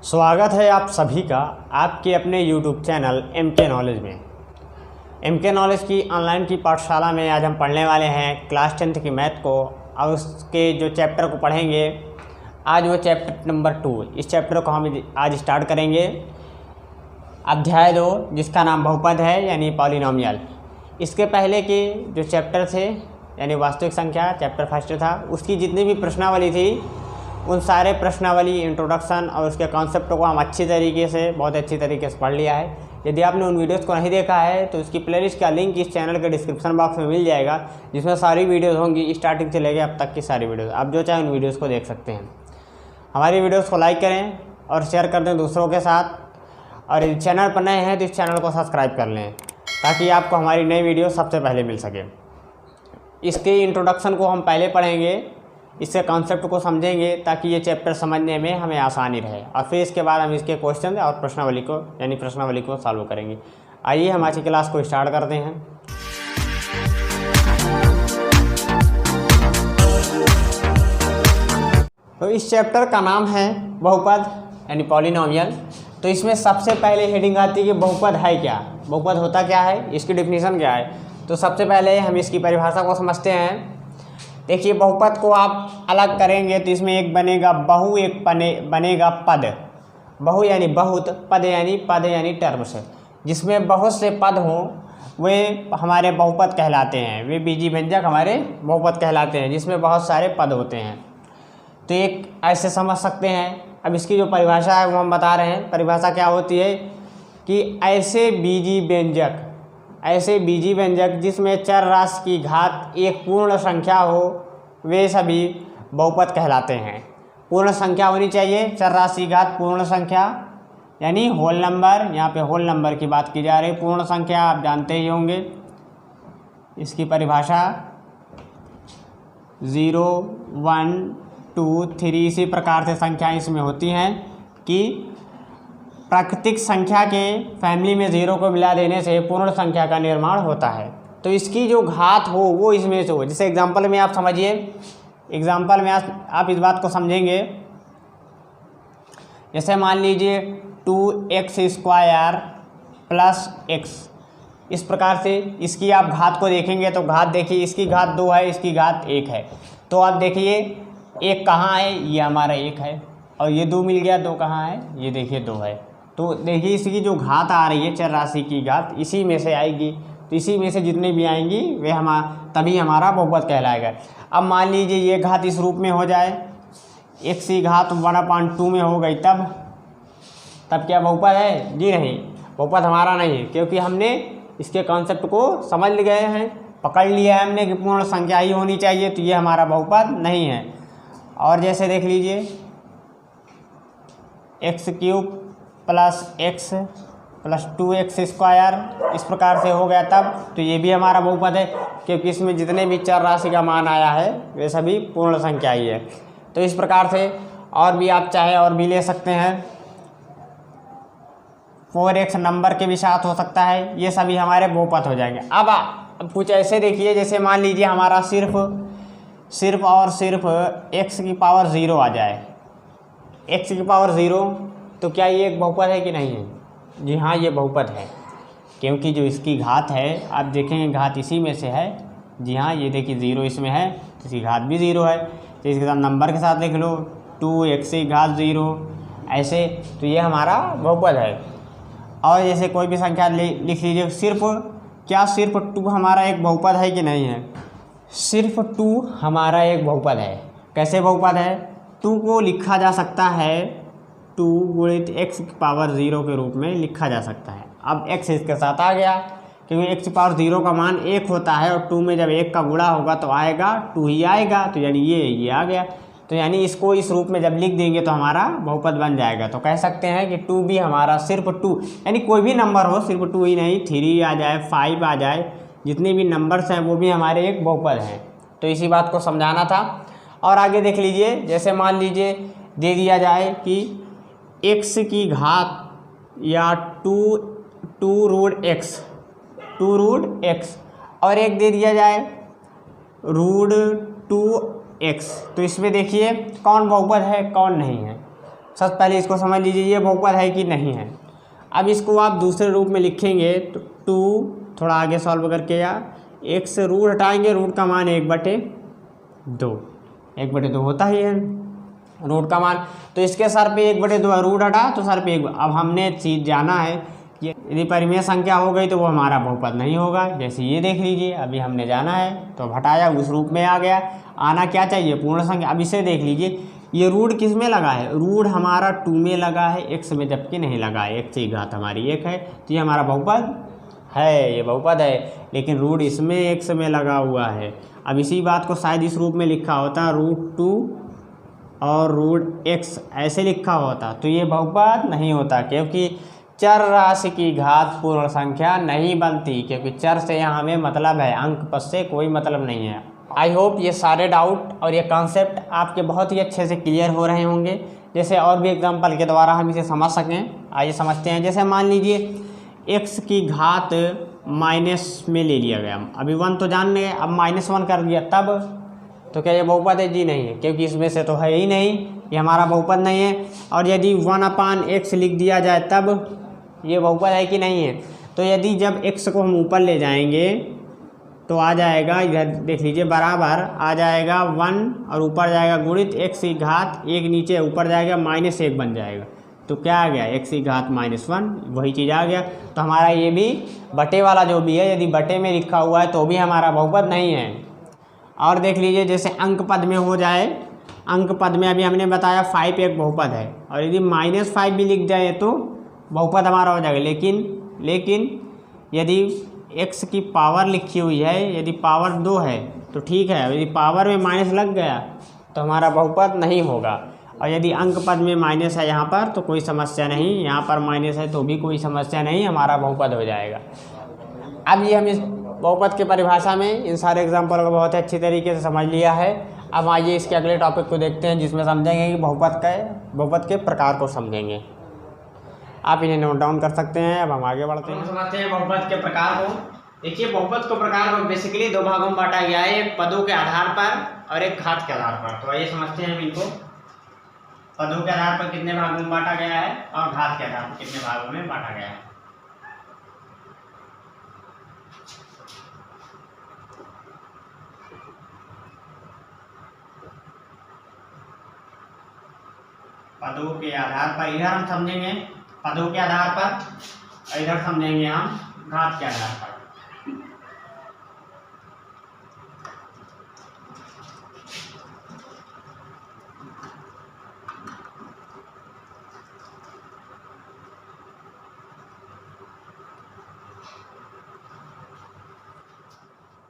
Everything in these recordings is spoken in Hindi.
स्वागत है आप सभी का आपके अपने YouTube चैनल MK नॉलेज में। MK नॉलेज की ऑनलाइन की पाठशाला में आज हम पढ़ने वाले हैं क्लास 10th की मैथ को और उसके जो चैप्टर को पढ़ेंगे आज वो चैप्टर नंबर 2। इस चैप्टर को हम आज स्टार्ट करेंगे अध्याय 2 जिसका नाम बहुपद है यानी पॉलिनोमियल। इसके पहले के जो चैप्टर थे यानी वास्तविक संख्या चैप्टर फर्स्ट था, उसकी जितनी भी प्रश्नावली थी उन सारे प्रश्नावली इंट्रोडक्शन और उसके कॉन्सेप्ट को हम बहुत अच्छी तरीके से पढ़ लिया है। यदि आपने उन वीडियोस को नहीं देखा है तो उसकी प्लेलिस्ट का लिंक इस चैनल के डिस्क्रिप्शन बॉक्स में मिल जाएगा, जिसमें सारी वीडियोस होंगी स्टार्टिंग से लेकर अब तक की सारी वीडियोस। आप जो चाहे उन वीडियोस को देख सकते हैं। हमारी वीडियोस को लाइक करें और शेयर कर दें दूसरों के साथ, और इस चैनल पर नए हैं तो इस चैनल को सब्सक्राइब कर लें ताकि आपको हमारी नई वीडियो सबसे पहले मिल सके। इसके इंट्रोडक्शन को हम पहले पढ़ेंगे, इससे कॉन्सेप्ट को समझेंगे ताकि ये चैप्टर समझने में हमें आसानी रहे, और फिर इसके बाद हम इसके क्वेश्चन और प्रश्नावली को सॉल्व करेंगे। आइए हम आज की क्लास को स्टार्ट करते हैं। तो इस चैप्टर का नाम है बहुपद यानी पॉलिनोमियल। तो इसमें सबसे पहले हेडिंग आती है कि बहुपद है क्या, बहुपद होता क्या है, इसकी डेफिनेशन क्या है। तो सबसे पहले हम इसकी परिभाषा को समझते हैं। देखिए, बहुपद को आप अलग करेंगे तो इसमें एक बनेगा बहु, एक बनेगा पद। बहु यानी बहुत, पद यानी टर्म्स। जिसमें बहुत से पद हों वे हमारे बहुपद कहलाते हैं, वे बीजी व्यंजक हमारे बहुपद कहलाते हैं जिसमें बहुत सारे पद होते हैं। तो एक ऐसे समझ सकते हैं। अब इसकी जो परिभाषा है वो हम बता रहे हैं। परिभाषा क्या होती है कि ऐसे बीजी व्यंजक जिसमें चर राशि की घात एक पूर्ण संख्या हो वे सभी बहुपद कहलाते हैं। पूर्ण संख्या होनी चाहिए, चर राशि की घात पूर्ण संख्या यानी होल नंबर। यहाँ पे होल नंबर की बात की जा रही है। पूर्ण संख्या आप जानते ही होंगे, इसकी परिभाषा 0, 1, 2, 3 इसी प्रकार से संख्याएं इसमें होती हैं कि प्राकृतिक संख्या के फैमिली में 0 को मिला देने से पूर्ण संख्या का निर्माण होता है। तो इसकी जो घात हो वो इसमें से हो। जैसे एग्जाम्पल में आप समझिए, एग्जाम्पल में आप इस बात को समझेंगे। जैसे मान लीजिए 2x² प्लस x, इस प्रकार से इसकी आप घात को देखेंगे तो घात देखिए, इसकी घात 2 है, इसकी घात 1 है। तो आप देखिए 1 कहाँ है, ये हमारा 1 है, और ये 2 मिल गया, 2 कहाँ है, ये देखिए 2 है। तो देखिए इसकी जो घात आ रही है चर राशि की घात इसी में से आएगी। तो इसी में से जितनी भी आएंगी वे तभी हमारा बहुपद कहलाएगा। अब मान लीजिए ये घात इस रूप में हो जाए, x की घात 1/2 में हो गई, तब क्या बहुपद है? जी नहीं, बहुपद हमारा नहीं है, क्योंकि हमने इसके कॉन्सेप्ट को समझ गए हैं, पकड़ लिया है हमने कि पूर्ण संख्या ही होनी चाहिए, तो ये हमारा बहुपद नहीं है। और जैसे देख लीजिए x³ plus x plus 2x², इस प्रकार से हो गया तब, तो ये भी हमारा बहुपद है क्योंकि इसमें जितने भी चर राशि का मान आया है वे सभी पूर्ण संख्या ही है। तो इस प्रकार से और भी आप चाहे और भी ले सकते हैं। 4x नंबर के भी साथ हो सकता है, ये सभी हमारे बहुपद हो जाएंगे। अब कुछ ऐसे देखिए, जैसे मान लीजिए हमारा सिर्फ और सिर्फ x की पावर 0 आ जाए, x की पावर 0, तो क्या ये एक बहुपद है कि नहीं है? जी हाँ, ये बहुपद है, क्योंकि जो इसकी घात है आप देखेंगे घात इसी में से है। जी हाँ, ये देखिए 0 इसमें है तो इसकी घात भी 0 है। तो इसके साथ नंबर के साथ लिख लो 2x की घात 0 ऐसे, तो ये हमारा बहुपद है। और जैसे कोई भी संख्या लिख लीजिए, सिर्फ 2 हमारा एक बहुपद है कि नहीं है? सिर्फ 2 हमारा एक बहुपद है। कैसे बहुपद है? 2 को लिखा जा सकता है 2 गुणित x की पावर 0 के रूप में लिखा जा सकता है। अब x इसके साथ आ गया, क्योंकि x की पावर 0 का मान 1 होता है, और 2 में जब 1 का गुणा होगा तो आएगा 2 ही आएगा, तो यानी ये आ गया। तो यानी इसको इस रूप में जब लिख देंगे तो हमारा बहुपद बन जाएगा। तो कह सकते हैं कि 2 भी हमारा सिर्फ 2 यानी कोई भी नंबर हो, सिर्फ 2 ही नहीं, 3 आ जाए, 5 आ जाए, जितने भी नंबर्स हैं वो भी हमारे एक बहुपद हैं। तो इसी बात को समझाना था। और आगे देख लीजिए, जैसे मान लीजिए दे दिया जाए कि x की घात या 2 रूट x और एक दे दिया जाए रूट 2x, तो इसमें देखिए कौन बहुपद है कौन नहीं है। सबसे पहले इसको समझ लीजिए ये बहुपद है कि नहीं है। अब इसको आप दूसरे रूप में लिखेंगे तो 2 थोड़ा आगे सॉल्व करके या x से रूट हटाएंगे, रूट का मान 1/2, 1/2 होता ही है रूट का मान। तो इसके सर पे 1/2 है, रूट हटा तो सर पे 1। अब हमने चीज़ जाना है कि यदि परिमेय संख्या हो गई तो वो हमारा बहुपद नहीं होगा। जैसे ये देख लीजिए, अभी हमने जाना है तो हटाया उस रूप में आ गया। आना क्या चाहिए? पूर्ण संख्या। अब इसे देख लीजिए, ये रूट किस में लगा है? रूट हमारा 2 में लगा है, x में जबकि नहीं लगा है। x की घात हमारी 1 है तो ये हमारा बहुपद है, ये बहुपद है। लेकिन रूट इसमें x में लगा हुआ है। अब इसी बात को शायद इस रूप में लिखा होता √2 और √x ऐसे लिखा होता तो ये बहुपद नहीं होता, क्योंकि चर राशि की घात पूर्ण संख्या नहीं बनती, क्योंकि चर से यहाँ हमें मतलब है, अंक पद से कोई मतलब नहीं है। आई होप ये सारे डाउट और ये कॉन्सेप्ट आपके बहुत ही अच्छे से क्लियर हो रहे होंगे। जैसे और भी एग्जांपल के द्वारा हम इसे समझ सकें, आइए समझते हैं। जैसे मान लीजिए x की घात माइनस में ले लिया गया, अभी 1 तो जान गए, अब -1 कर दिया तब तो क्या ये बहुपद है? जी नहीं है, क्योंकि इसमें से तो है ही नहीं, ये हमारा बहुपद नहीं है। और यदि 1/x लिख दिया जाए तब ये बहुपद है कि नहीं है? तो यदि जब x को हम ऊपर ले जाएंगे तो आ जाएगा, इधर देख लीजिए, बराबर आ जाएगा 1 और ऊपर जाएगा गुणित x की घात 1, नीचे ऊपर जाएगा -1 बन जाएगा। तो क्या आ गया? x की घात -1, वही चीज़ आ गया। तो हमारा ये भी बटे वाला जो भी है, यदि बटे में लिखा हुआ है तो भी हमारा बहुपद नहीं है। और देख लीजिए, जैसे अंक पद में हो जाए, अंक पद में अभी हमने बताया 5 एक बहुपद है, और यदि -5 भी लिख जाए तो बहुपद हमारा हो जाएगा। लेकिन यदि x की पावर लिखी हुई है, यदि पावर 2 है तो ठीक है, यदि पावर में माइनस लग गया तो हमारा बहुपद नहीं होगा। और यदि अंक पद में माइनस है यहाँ पर तो कोई समस्या नहीं, यहाँ पर माइनस है तो भी कोई समस्या नहीं, हमारा बहुपद हो जाएगा। अब ये हम इस बहुपद के परिभाषा में इन सारे एग्जाम्पल को बहुत अच्छी तरीके से समझ लिया है। अब आइए इसके अगले टॉपिक को देखते हैं, जिसमें समझेंगे कि बहुपद के प्रकार को समझेंगे। आप इन्हें नोट डाउन कर सकते हैं। अब हम आगे बढ़ते हैं, समझते हैं बहुपद के प्रकार को। देखिए, बहुपद को प्रकार को बेसिकली 2 भागों में बांटा गया है, एक पदों के आधार पर और एक घात के आधार पर। तो आइए समझते हैं इनको। पदों के आधार पर कितने भागों में बांटा गया है और घात के आधार पर कितने भागों में बांटा गया है। पदों के आधार पर इधर हम समझेंगे पदों के आधार पर, इधर समझेंगे हम घात के आधार पर।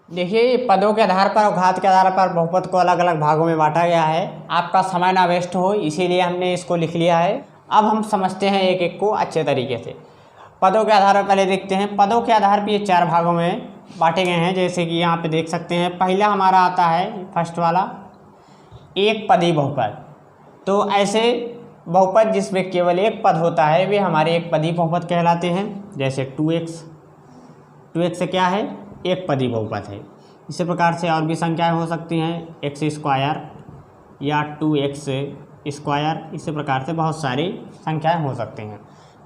देखिए, पदों के आधार पर और घात के आधार पर बहुपद को अलग अलग भागों में बांटा गया है। आपका समय ना वेस्ट हो इसीलिए हमने इसको लिख लिया है। अब हम समझते हैं एक एक को अच्छे तरीके से। पदों के आधार पर पहले देखते हैं। पदों के आधार पर ये 4 भागों में बांटे गए हैं, जैसे कि यहाँ पे देख सकते हैं। पहला हमारा आता है, फर्स्ट वाला, एक पदी बहुपद। तो ऐसे बहुपद जिसमें केवल एक पद होता है वे हमारे एक पदी बहुपद कहलाते हैं। जैसे 2x से क्या है? एक पदी बहुपद है। इसी प्रकार से और भी संख्याएं हो सकती हैं, x² या 2x²। इसी प्रकार से बहुत सारी संख्याएं हो सकती हैं।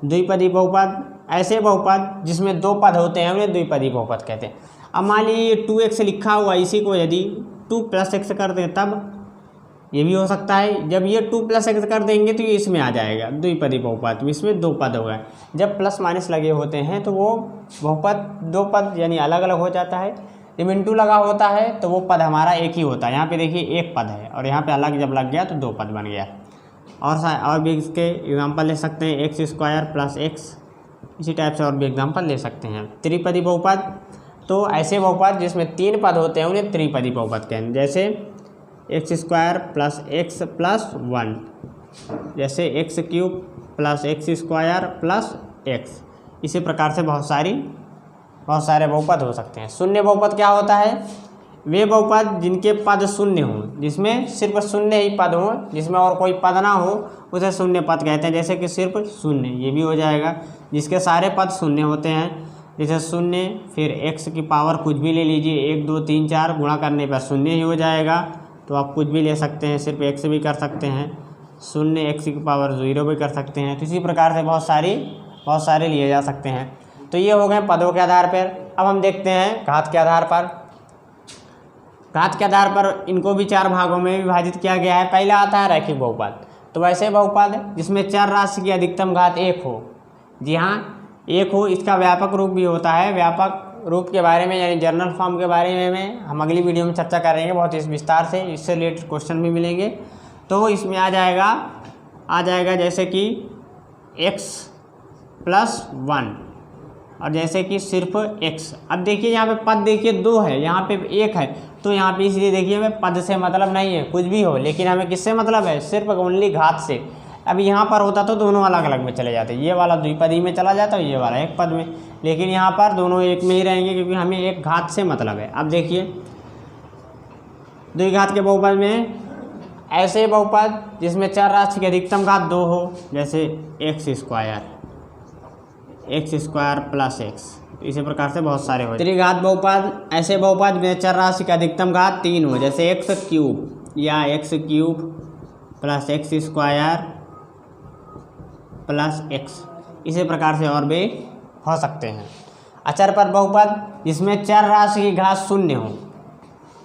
द्विपदी बहुपद, ऐसे बहुपद जिसमें 2 पद होते हैं उन्हें द्विपदी बहुपद कहते हैं। अब मान लीजिए 2x लिखा हुआ, इसी को यदि 2 + x कर दें तब ये भी हो सकता है। जब ये 2 + x कर देंगे तो ये इसमें आ जाएगा द्विपदी बहुपद, इसमें 2 पद हो गए। जब प्लस माइनस लगे होते हैं तो वो बहुपद 2 पद यानी अलग अलग हो जाता है। जब इंटू लगा होता है तो वो पद हमारा एक ही होता है। यहाँ पे देखिए एक पद है और यहाँ पे अलग जब लग गया तो 2 पद बन गया। और भी इसके एग्जाम्पल ले सकते हैं, x² + x। इसी टाइप से और भी एग्जाम्पल ले सकते हैं। त्रिपदी बहुपद, तो ऐसे बहुपद जिसमें 3 पद होते हैं उन्हें त्रिपदी बहुपद कहते हैं। जैसे x² + x + 1, जैसे x³ + x² + x। इसी प्रकार से बहुत सारे बहुपद हो सकते हैं। शून्य बहुपद क्या होता है? वे बहुपद जिनके पद शून्य हों, जिसमें सिर्फ शून्य ही पद हों, जिसमें और कोई पद ना हो, उसे शून्य पद कहते हैं। जैसे कि सिर्फ शून्य, ये भी हो जाएगा। जिसके सारे पद शून्य होते हैं, जैसे शून्य, फिर x की पावर कुछ भी ले लीजिए, 1 2 3 4 गुणा करने पर शून्य ही हो जाएगा। तो आप कुछ भी ले सकते हैं, सिर्फ x भी कर सकते हैं। शून्य एक्स की पावर 0 भी कर सकते हैं। तो इसी प्रकार से बहुत सारे लिए जा सकते हैं। तो ये हो गए पदों के आधार पर। अब हम देखते हैं घात के आधार पर। घात के आधार पर इनको भी 4 भागों में विभाजित किया गया है। पहला आता है रैखिक बहुपद। तो वैसे बहुपद जिसमें चर राशि की अधिकतम घात 1 हो, जी हाँ 1 हो, इसका व्यापक रूप भी होता है। व्यापक रूप के बारे में यानी जनरल फॉर्म के बारे में हम अगली वीडियो में चर्चा करेंगे बहुत इस विस्तार से, इससे रिलेटेड क्वेश्चन भी मिलेंगे। तो इसमें आ जाएगा जैसे कि x+1 और जैसे कि सिर्फ x। अब देखिए यहाँ पे पद देखिए 2 है, यहाँ पे 1 है, तो यहाँ पे इसलिए देखिए हमें पद से मतलब नहीं है, कुछ भी हो, लेकिन हमें किससे मतलब है, सिर्फ ओनली घात से। अब यहाँ पर होता तो दोनों अलग अलग में चले जाते, ये वाला द्विपदी में चला जाता है, ये वाला एक पद में, लेकिन यहाँ पर दोनों एक में ही रहेंगे क्योंकि हमें एक घात से मतलब है। अब देखिए द्विघात के बहुपद में ऐसे बहुपद जिसमें चर राशि की अधिकतम घात 2 हो, जैसे x² + x, इसी प्रकार से बहुत सारे हो। त्रिघात बहुपद ऐसे बहुपद में चर राशि की अधिकतम घात 3 हो, जैसे x³ या x³ + x² + x, इसी प्रकार से और भी हो सकते हैं। अचर पर बहुपद जिसमें चर राशि की घात 0 हो,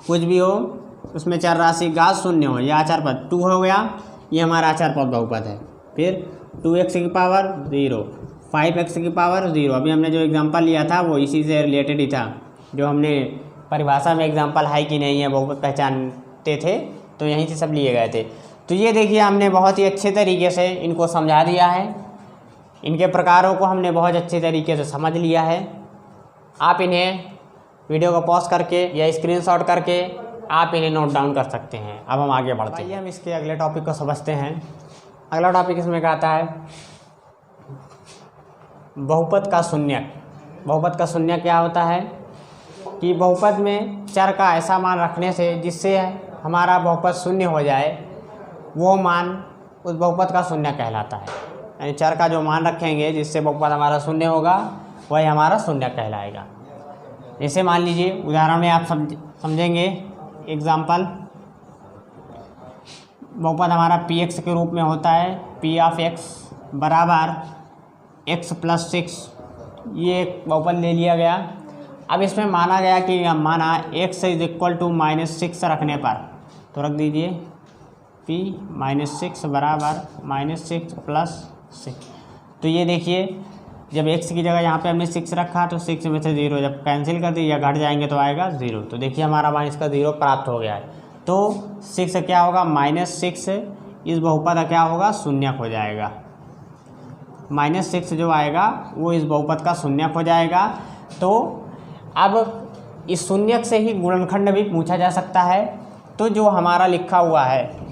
कुछ भी हो उसमें चर राशि घात 0 हो, या अचर पद 2 हो गया, ये हमारा अचर पद बहुपद है। फिर 2x की पावर 0, 5x की पावर 0। अभी हमने जो एग्जांपल लिया था वो इसी से रिलेटेड ही था, जो हमने परिभाषा में एग्जांपल है कि नहीं है बहुपद पहचानते थे, तो यहीं से सब लिए गए थे। तो ये देखिए हमने बहुत ही अच्छे तरीके से इनको समझा दिया है, इनके प्रकारों को हमने बहुत अच्छे तरीके से समझ लिया है। आप इन्हें वीडियो को पॉज करके या स्क्रीनशॉट करके आप इन्हें नोट डाउन कर सकते हैं। अब हम आगे बढ़ते हैं, हम इसके अगले टॉपिक को समझते हैं। अगला टॉपिक इसमें क्या आता है, बहुपद का शून्यक। बहुपद का शून्यक क्या होता है कि बहुपद में चर का ऐसा मान रखने से जिससे हमारा बहुपद शून्य हो जाए, वो मान उस बहुपद का शून्यक कहलाता है। यानी चर का जो मान रखेंगे जिससे बहुपद हमारा शून्य होगा, वही हमारा शून्यक कहलाएगा। जैसे मान लीजिए उदाहरण में आप समझेंगे एग्जाम्पल, बहुपद हमारा px के रूप में होता है, p(x) बराबर x+6, ये एक बहुपद ले लिया गया। अब इसमें माना गया कि माना x = -6 रखने पर, तो रख दीजिए p -6 बराबर -6 + 6। तो ये देखिए जब x की जगह यहाँ पे हमने 6 रखा तो 6 में से 0 जब कैंसिल कर दिया घट जाएंगे तो आएगा 0। तो देखिए हमारा मान इसका 0 प्राप्त हो गया है। तो 6 क्या होगा, -6 इस बहुपद का क्या होगा, शून्यक हो जाएगा। -6 जो आएगा वो इस बहुपद का शून्यक हो जाएगा। तो अब इस शून्यक से ही गुणनखंड भी पूछा जा सकता है। तो जो हमारा लिखा हुआ है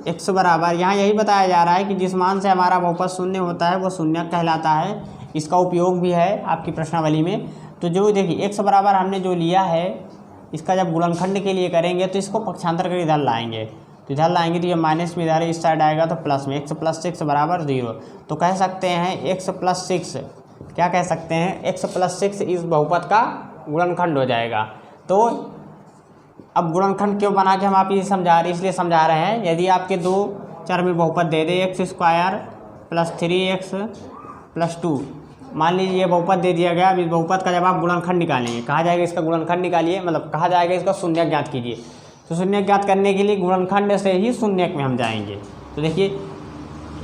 x बराबर यहाँ यही बताया जा रहा है कि जिस मान से हमारा बहुपद शून्य होता है वो शून्यक कहलाता है। इसका उपयोग भी है आपकी प्रश्नावली में। तो जो देखिए x बराबर हमने जो लिया है, इसका जब गुणनखंड के लिए करेंगे तो इसको पक्षांतर कर इधर लाएंगे, तो इधर लाएंगे तो ये माइनस में इधर इस साइड आएगा तो प्लस में x+6 बराबर 0। तो कह सकते हैं x+6, क्या कह सकते हैं, x+6 इस बहुपद का गुणनखंड हो जाएगा। तो अब गुणनखंड क्यों बना के हम आप इसलिए समझा रहे हैं, यदि आपके दो चर में बहुपद दे दे x² + 3x + 2, मान लीजिए ये बहुपद दे दिया गया। अब इस बहुपद का जब आप गुणनखंड निकालेंगे, कहा जाएगा इसका गुणनखंड निकालिए, मतलब कहा जाएगा इसका शून्यक ज्ञात कीजिए। तो शून्यक ज्ञात करने के लिए गुणनखंड से ही शून्यक में हम जाएंगे। तो देखिए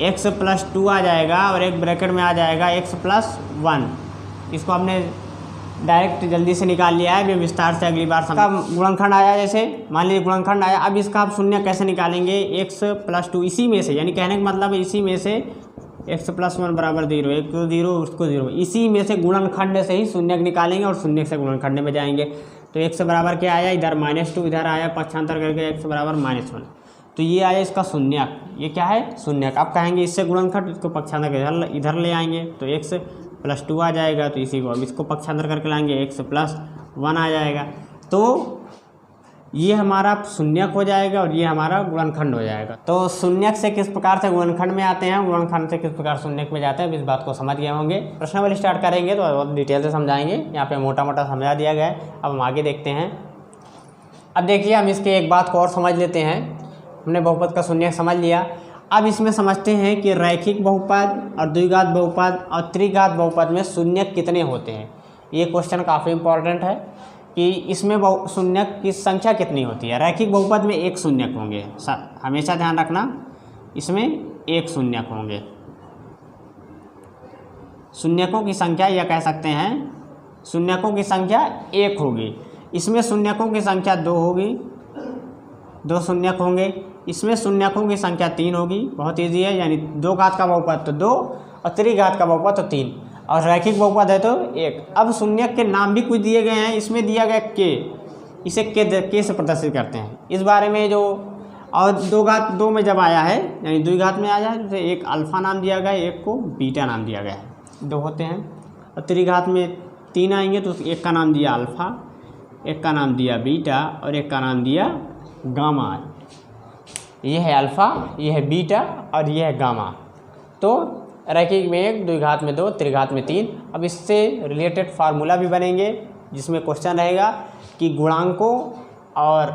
x+2 आ जाएगा और एक ब्रैकेट में आ जाएगा x+1। इसको हमने डायरेक्ट जल्दी से निकाल लिया है, भी विस्तार से अगली बार इसका गुणनखंड आया। जैसे मान लीजिए गुणनखंड आया, अब इसका आप शून्य कैसे निकालेंगे, x+2 इसी में से, यानी कहने का मतलब है इसी में से x+1 बराबर 0, एक को 0 उसको 0, इसी में से गुणनखंड से ही शून्यक निकालेंगे और शून्यक से गुणनखंड में जाएंगे। तो x बराबर क्या आया, इधर -2 इधर आया, पक्षांतर करके x बराबर -1। तो ये आया इसका शून्यक, ये क्या है शून्यक। आप कहेंगे इससे गुणनखंड, इसको पक्षांतर करके इधर ले आएंगे तो x+2 आ जाएगा। तो इसी को अब इसको पक्षांतर करके लाएंगे x+1 आ जाएगा। तो ये हमारा शून्यक हो जाएगा और ये हमारा गुणनखंड हो जाएगा। तो शून्यक से किस प्रकार से गुणनखंड में आते हैं, गुणनखंड से किस प्रकार शून्यक में जाते हैं, इस बात को समझ गए होंगे। प्रश्नावली स्टार्ट करेंगे तो बहुत डिटेल से समझाएंगे, यहाँ पे मोटा मोटा समझा दिया गया है। अब हम आगे देखते हैं। अब देखिए हम इसके एक बात को और समझ लेते हैं। हमने बहुपद का शून्यक समझ लिया। अब इसमें समझते हैं कि रैखिक बहुपद और द्विघात बहुपद और त्रिघात बहुपद में शून्यक कितने होते हैं। ये क्वेश्चन काफ़ी इंपॉर्टेंट है कि इसमें शून्यक की संख्या कितनी होती है। रैखिक बहुपद में एक शून्यक होंगे, हमेशा ध्यान रखना, इसमें एक शून्यक होंगे। शून्यकों की संख्या या कह सकते हैं शून्यकों की संख्या एक होगी। इसमें शून्यकों की संख्या दो होगी, दो शून्यक होंगे। इसमें शून्यकों की संख्या तीन होगी, बहुत ईजी है, यानी दो घात का बहुपद तो दो और त्रिघात का बहुपद तो तीन, और रैखिक बहुपद है तो एक। अब शून्यक के नाम भी कुछ दिए गए हैं। इसमें दिया गया के, इसे के से प्रदर्शित करते हैं। इस बारे में जो और दो घात दो में जब आया है यानी द्विघात में आया है तो एक अल्फा नाम दिया गया है, एक को बीटा नाम दिया गया है, दो होते हैं। और त्रिघात में तीन आएंगे तो एक का नाम दिया अल्फा, एक का नाम दिया बीटा और एक का नाम दिया गामा। ये है अल्फा, ये है बीटा और ये है गामा। तो रैखिक में एक, द्विघात में दो, त्रिघात में तीन। अब इससे रिलेटेड फार्मूला भी बनेंगे जिसमें क्वेश्चन रहेगा कि गुणांकों और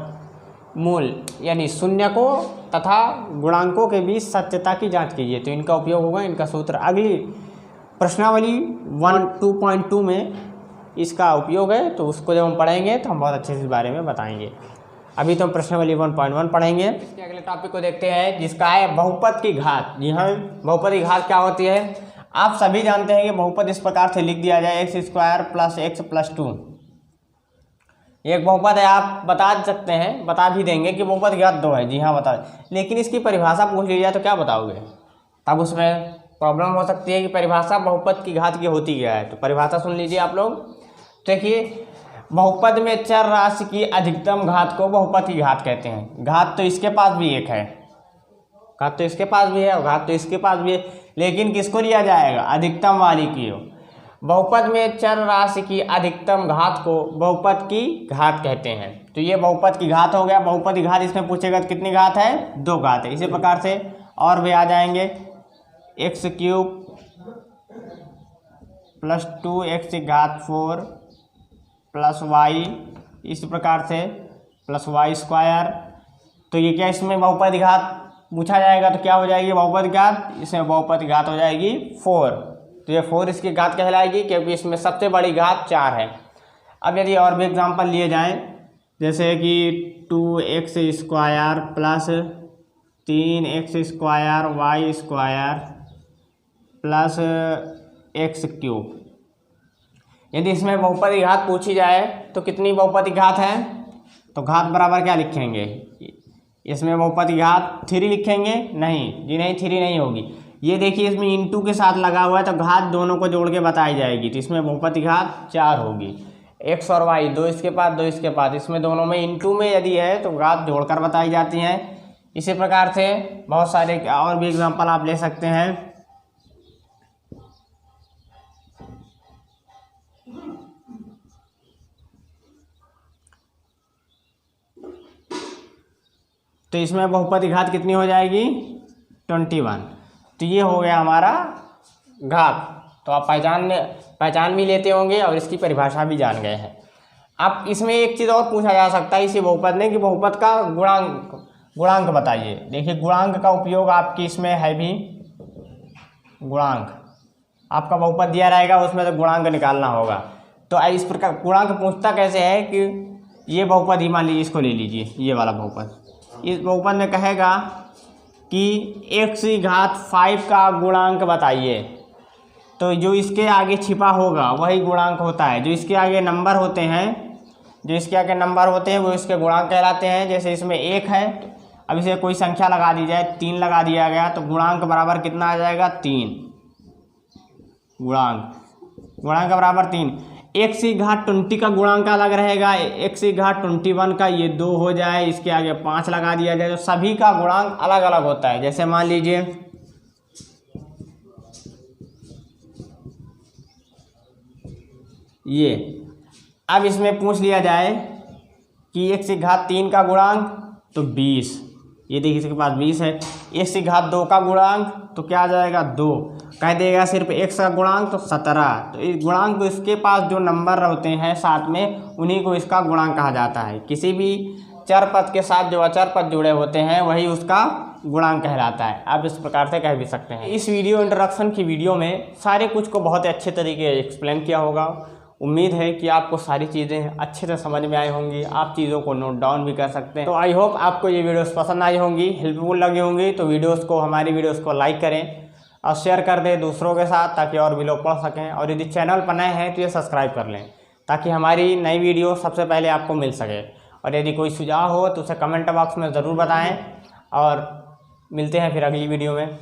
मूल यानी शून्यकों तथा गुणांकों के बीच सत्यता की जांच कीजिए। तो इनका उपयोग होगा, इनका सूत्र अगली प्रश्नावली 1.2.2 में इसका उपयोग है। तो उसको जब हम पढ़ेंगे तो हम बहुत अच्छे से इस बारे में बताएंगे। अभी तो हम प्रश्नावली 1.1 पढ़ेंगे। इसके अगले टॉपिक को देखते हैं जिसका है बहुपद की घात। जी हाँ, बहुपद की घात क्या होती है। आप सभी जानते हैं कि बहुपद इस प्रकार से लिख दिया जाए x² + x + 2। एक बहुपद है, आप बता सकते हैं, बता भी देंगे कि बहुपद की घात 2 है। जी हाँ बता, लेकिन इसकी परिभाषा पूछ ली जाए तो क्या बताओगे, तब उसमें प्रॉब्लम हो सकती है कि परिभाषा बहुपद की घात की होती क्या है। तो परिभाषा सुन लीजिए आप लोग। देखिए, बहुपद में चर राशि की अधिकतम घात को बहुपद की घात कहते हैं। घात तो इसके पास भी एक है, घात तो इसके पास भी है और घात तो इसके पास भी है, लेकिन किसको लिया जाएगा, अधिकतम वाली की। बहुपद में चर राशि की अधिकतम घात को बहुपद की घात कहते हैं। तो ये बहुपद की घात हो गया। बहुपद की घात इसमें पूछेगा कितनी घात है, 2 घात है। इसी प्रकार से और भी आ जाएंगे, x³ + 2x⁴ + y, इस प्रकार से +y²। तो ये क्या, इसमें बहुपद की घात पूछा जाएगा तो क्या हो जाएगी बहुपद की घात, इसमें बहुपद की घात हो जाएगी 4। तो ये 4 इसकी घात कहलाएगी क्योंकि इसमें सबसे बड़ी घात 4 है। अब यदि और भी एग्जांपल लिए जाएं, जैसे कि 2x² + 3x² y² + x³। यदि इसमें बहुपद की घात पूछी जाए तो कितनी बहुपद की घात है, तो घात बराबर क्या लिखेंगे, इसमें बहुपद की घात 3 लिखेंगे, नहीं जी, नहीं 3 नहीं होगी। ये देखिए इसमें इंटू के साथ लगा हुआ है तो घात दोनों को जोड़ के बताई जाएगी। तो इसमें बहुपद की घात 4 होगी। x और y, 2 इसके पास 2 इसके पास, इसमें दोनों में इंटू में यदि है तो घात जोड़कर बताई जाती हैं। इसी प्रकार से बहुत सारे और भी एग्जाम्पल आप ले सकते हैं। तो इसमें बहुपद की घात कितनी हो जाएगी, 21। तो ये हो गया हमारा घात। तो आप पहचान भी लेते होंगे और इसकी परिभाषा भी जान गए हैं। अब इसमें एक चीज़ और पूछा जा सकता है इसी बहुपद में कि बहुपद का गुणांक बताइए। देखिए, गुणांक का उपयोग आपकी इसमें है भी, गुणांक आपका बहुपद दिया रहेगा उसमें तो गुणांक निकालना होगा। तो इस प्रकार गुणांक पूछता कैसे है कि ये बहुपद ही मान लीजिए, इसको ले लीजिए, ये वाला बहुपद। इस बहुपद में कहेगा कि x⁵ का गुणांक बताइए। तो जो इसके आगे छिपा होगा वही गुणांक होता है। जो इसके आगे नंबर होते हैं, वो इसके गुणांक कहलाते हैं। जैसे इसमें 1 है, अब इसे कोई संख्या लगा दी जाए, 3 लगा दिया गया तो गुणांक बराबर कितना आ जाएगा, 3। गुणांक बराबर 3। x⁻20 का गुणांक अलग रहेगा, x⁻21 का ये 2 हो जाए, इसके आगे 5 लगा दिया जाए, तो सभी का गुणांक अलग अलग होता है। जैसे मान लीजिए ये, अब इसमें पूछ लिया जाए कि x⁻3 का गुणांक तो 20, ये देखिए इसके पास 20 है। x⁻2 का गुणांक तो क्या आ जाएगा, 2। कह देगा सिर्फ x का गुणांक तो 17। तो इस गुणांक को, इसके पास जो नंबर होते हैं साथ में, उन्हीं को इसका गुणांक कहा जाता है। किसी भी चर पद के साथ जो अचर पद जुड़े होते हैं वही उसका गुणांक कहलाता है। आप इस प्रकार से कह भी सकते हैं। इस वीडियो इंट्रोडक्शन की वीडियो में सारे कुछ को बहुत अच्छे तरीके से एक्सप्लेन किया होगा। उम्मीद है कि आपको सारी चीज़ें अच्छे से समझ में आई होंगी, आप चीज़ों को नोट डाउन भी कर सकते हैं। तो आई होप आपको ये वीडियोस पसंद आई होंगी, हेल्पफुल लगी होंगी। तो हमारी वीडियोस को लाइक करें और शेयर कर दें दूसरों के साथ, ताकि और भी लोग पढ़ सकें। और यदि चैनल पर नए हैं तो ये सब्सक्राइब कर लें, ताकि हमारी नई वीडियो सबसे पहले आपको मिल सके। और यदि कोई सुझाव हो तो उसे कमेंट बॉक्स में ज़रूर बताएं। और मिलते हैं फिर अगली वीडियो में।